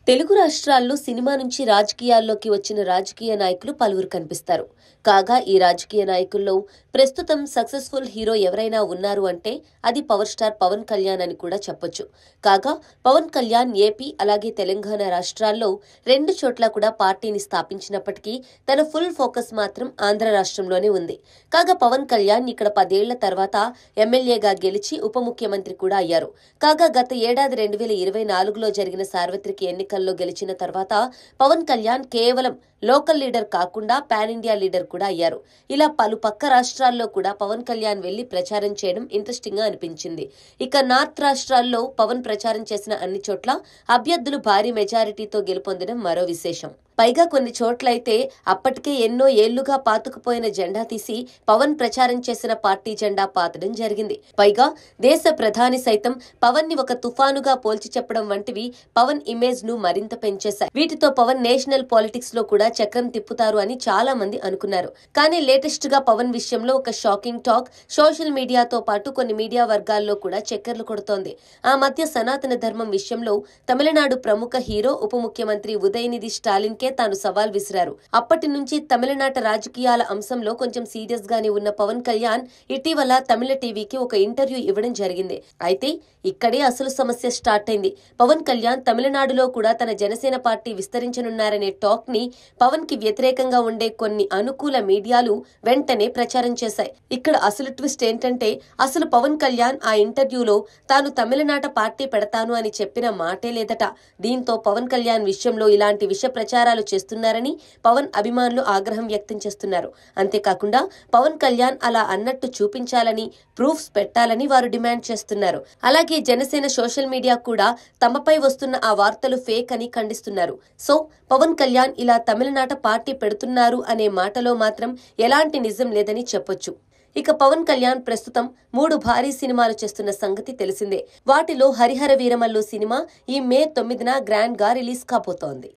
తెలుగు రాష్ట్రాల్లో సినిమా నుంచి రాజకీయాల్లోకి వచ్చిన రాజకీయ నాయకులు పలువురు కనిపిస్తారు. కాగా ఈ రాజకీయ నాయకుల్లో ప్రస్తుతం సక్సెస్ఫుల్ హీరో ఎవరైనా ఉన్నారు అంటే అది పవర్ స్టార్ పవన్ కళ్యాణ్ అని కూడా చెప్పొచ్చు. కాగా పవన్ కళ్యాణ్ ఏపీ అలాగే తెలంగాణ రాష్ట్రాల్లో రెండు చోట్ల కూడా పార్టీని స్థాపించినప్పటికీ తన ఫుల్ ఫోకస్ మాత్రం ఆంధ్ర రాష్ట్రంలోనే ఉంది. కాగా పవన్ కళ్యాణ్ ఇక్కడ 10 ఏళ్ల తర్వాత ఎమ్మెల్యేగా గెలిచి ఉప ముఖ్యమంత్రి కూడా అయ్యారు. కాగా గత ఏడాది 2024లో జరిగిన సార్వత్రిక ఎన్నికల్లో గెలిచిన తర్వాత పవన్ కళ్యాణ్ కేవలం లోకల్ లీడర్ కాకుండా పాన్ ఇండియా లీడర్ కూడా అయ్యారు. ఇలా పలు పక్క రాష్ట్రాల్లో కూడా పవన్ కళ్యాణ్ వెళ్లి ప్రచారం చేయడం ఇంట్రెస్టింగ్ గా అనిపించింది. ఇక నార్త్ రాష్ట్రాల్లో పవన్ ప్రచారం చేసిన అన్ని చోట్ల అభ్యర్థులు భారీ మెజారిటీతో గెలుపొందడం మరో విశేషం. పైగా కొన్ని చోట్లయితే అప్పటికే ఎన్నో ఏళ్లుగా పాతుకుపోయిన జెండా తీసి పవన్ ప్రచారం చేసిన పార్టీ జెండా పాతడం జరిగింది. పైగా దేశ ప్రధాని సైతం పవన్ ని ఒక తుఫానుగా పోల్చి చెప్పడం వంటివి పవన్ ఇమేజ్ ను మరింత పెంచేశాయి. వీటితో పవన్ నేషనల్ పాలిటిక్స్ లో కూడా చక్రం తిప్పుతారు అని చాలా మంది అనుకున్నారు. కానీ లేటెస్ట్ గా పవన్ విషయంలో ఒక షాకింగ్ టాక్ సోషల్ మీడియాతో పాటు కొన్ని మీడియా వర్గాల్లో కూడా చక్కర్లు కొడుతోంది. ఆ మధ్య సనాతన ధర్మం విషయంలో తమిళనాడు ప్రముఖ హీరో ఉప ముఖ్యమంత్రి ఉదయనిధి స్టాలిన్ తాను సవాల్ విసిరారు. అప్పటి నుంచి తమిళనాట రాజకీయాల అంశంలో కొంచెం సీరియస్ గానే ఉన్న పవన్ కళ్యాణ్ ఇటీవల తమిళ టీవీకి ఒక ఇంటర్వ్యూ ఇవ్వడం జరిగింది. అయితే ఇక్కడే అసలు సమస్య స్టార్ట్ అయింది. పవన్ కళ్యాణ్ తమిళనాడులో కూడా తన జనసేన పార్టీ విస్తరించనున్నారనే టాక్ ని పవన్ కి వ్యతిరేకంగా ఉండే కొన్ని అనుకూల మీడియాలు వెంటనే ప్రచారం చేశాయి. ఇక్కడ అసలు ట్విస్ట్ ఏంటంటే అసలు పవన్ కళ్యాణ్ ఆ ఇంటర్వ్యూలో తాను తమిళనాట పార్టీ పెడతాను అని చెప్పిన మాటే లేదట. దీంతో పవన్ కళ్యాణ్ విషయంలో ఇలాంటి విష ప్రచారాలు చేస్తున్నారని పవన్ అభిమానులు ఆగ్రహం వ్యక్తం చేస్తున్నారు. అంతేకాకుండా పవన్ కళ్యాణ్ అలా అన్నట్టు చూపించాలని, ప్రూఫ్స్ పెట్టాలని వారు డిమాండ్ చేస్తున్నారు. అలాగే జనసేన సోషల్ మీడియా కూడా తమపై వస్తున్న ఆ వార్తలు ఫేక్ అని ఖండిస్తున్నారు. సో పవన్ కళ్యాణ్ ఇలా తమిళనాట పార్టీ పెడుతున్నారు అనే మాటలో మాత్రం ఎలాంటి నిజం లేదని చెప్పొచ్చు. ఇక పవన్ కళ్యాణ్ ప్రస్తుతం 3 భారీ సినిమాలు చేస్తున్న సంగతి తెలిసిందే. వాటిలో హరిహర వీరమల్లు సినిమా ఈ మే 9న గ్రాండ్ గా రిలీజ్ కాబోతోంది.